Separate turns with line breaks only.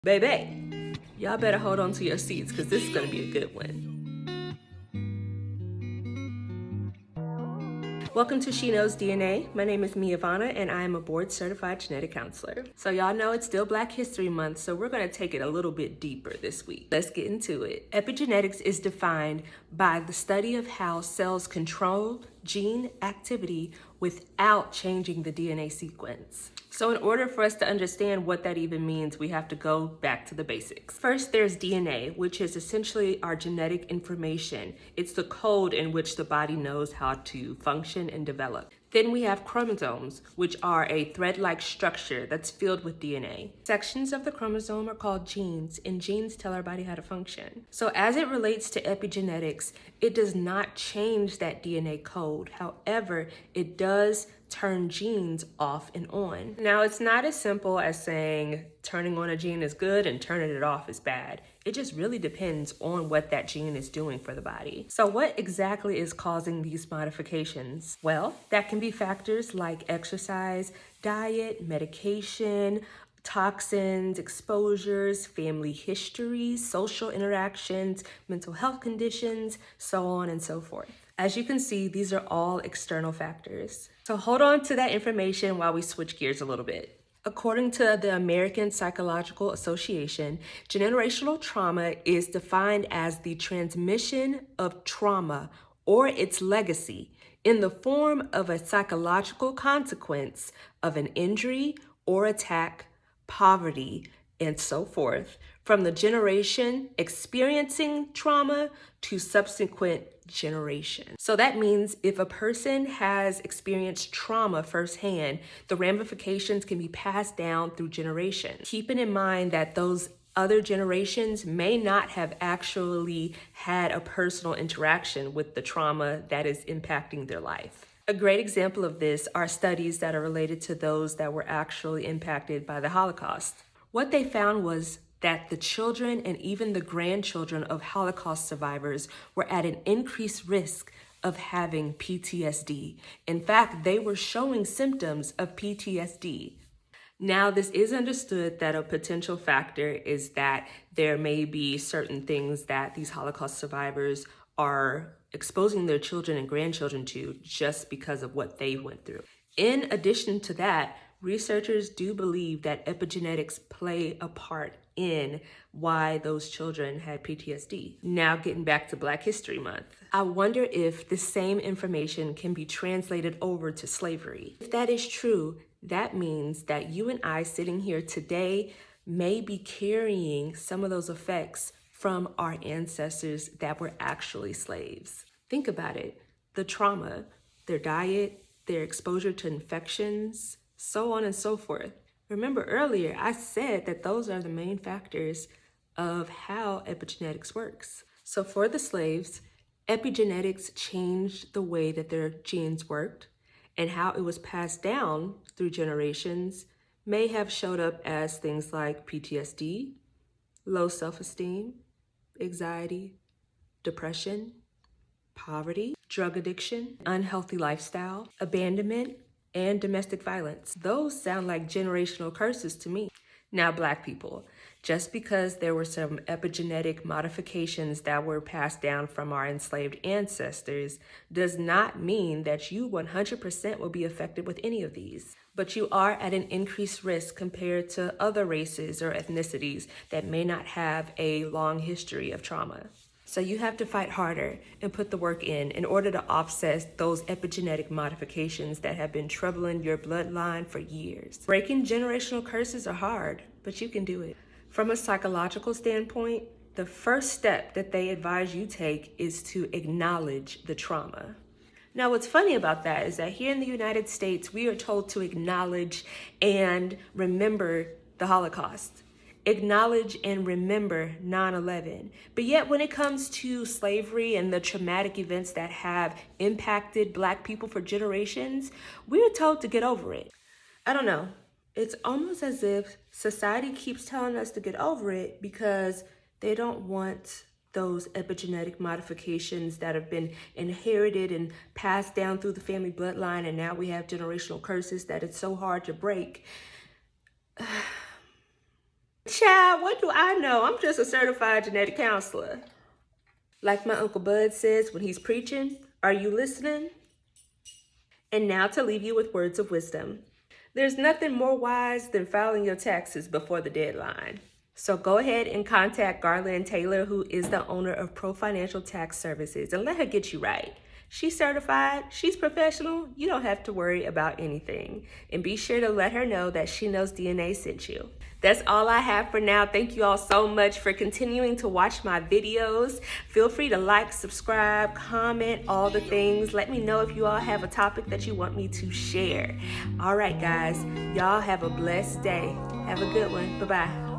Baby, y'all better hold on to your seats because this is going to be a good one. Welcome to She Knows DNA. My name is Miavana and I am a board certified genetic counselor. So y'all know it's still Black History Month, so we're going to take it a little bit deeper this week. Let's get into it. Epigenetics is defined by the study of how cells control gene activity without changing the DNA sequence. So in order for us to understand what that even means, we have to go back to the basics. First, there's DNA, which is essentially our genetic information. It's the code in which the body knows how to function and develop. Then we have chromosomes, which are a thread-like structure that's filled with DNA. Sections of the chromosome are called genes, and genes tell our body how to function. So as it relates to epigenetics, it does not change that DNA code. However, it does turn genes off and on. Now, it's not as simple as saying turning on a gene is good and turning it off is bad. It just really depends on what that gene is doing for the body. So what exactly is causing these modifications? Well, that can be factors like exercise, diet, medication, toxins, exposures, family histories, social interactions, mental health conditions, so on and so forth. As you can see, these are all external factors. So hold on to that information while we switch gears a little bit. According to the American Psychological Association, generational trauma is defined as the transmission of trauma or its legacy in the form of a psychological consequence of an injury or attack, poverty, and so forth, from the generation experiencing trauma to subsequent generation. So that means if a person has experienced trauma firsthand, the ramifications can be passed down through generations. Keeping in mind that those other generations may not have actually had a personal interaction with the trauma that is impacting their life. A great example of this are studies that are related to those that were actually impacted by the Holocaust. What they found was that the children and even the grandchildren of Holocaust survivors were at an increased risk of having PTSD. In fact, they were showing symptoms of PTSD. Now, this is understood that a potential factor is that there may be certain things that these Holocaust survivors are exposing their children and grandchildren to just because of what they went through. In addition to that, researchers do believe that epigenetics play a part in why those children had PTSD. Now getting back to Black History Month, I wonder if the same information can be translated over to slavery. If that is true, that means that you and I sitting here today may be carrying some of those effects from our ancestors that were actually slaves. Think about it, the trauma, their diet, their exposure to infections, so on and so forth. Remember earlier, I said that those are the main factors of how epigenetics works. So for the slaves, epigenetics changed the way that their genes worked, and how it was passed down through generations may have showed up as things like PTSD, low self-esteem, anxiety, depression, poverty, drug addiction, unhealthy lifestyle, abandonment, and domestic violence. Those sound like generational curses to me. Now, Black people, just because there were some epigenetic modifications that were passed down from our enslaved ancestors does not mean that you 100% will be affected with any of these. But you are at an increased risk compared to other races or ethnicities that may not have a long history of trauma. So you have to fight harder and put the work in order to offset those epigenetic modifications that have been troubling your bloodline for years. Breaking generational curses are hard, but you can do it. From a psychological standpoint, the first step that they advise you take is to acknowledge the trauma. Now, what's funny about that is that here in the United States, we are told to acknowledge and remember the Holocaust. Acknowledge and remember 9/11. But yet when it comes to slavery and the traumatic events that have impacted Black people for generations, we're told to get over it. I don't know. It's almost as if society keeps telling us to get over it because they don't want those epigenetic modifications that have been inherited and passed down through the family bloodline, and now we have generational curses that it's so hard to break. Child, what do I know? I'm just a certified genetic counselor. Like my Uncle Bud says when he's preaching, are you listening? And now to leave you with words of wisdom. There's nothing more wise than filing your taxes before the deadline. So go ahead and contact Garland Taylor, who is the owner of Pro Financial Tax Services, and let her get you right. She's certified, she's professional, you don't have to worry about anything. And be sure to let her know that She Knows DNA sent you. That's all I have for now. Thank you all so much for continuing to watch my videos. Feel free to like, subscribe, comment, all the things. Let me know if you all have a topic that you want me to share. All right, guys, y'all have a blessed day. Have a good one. Bye-bye.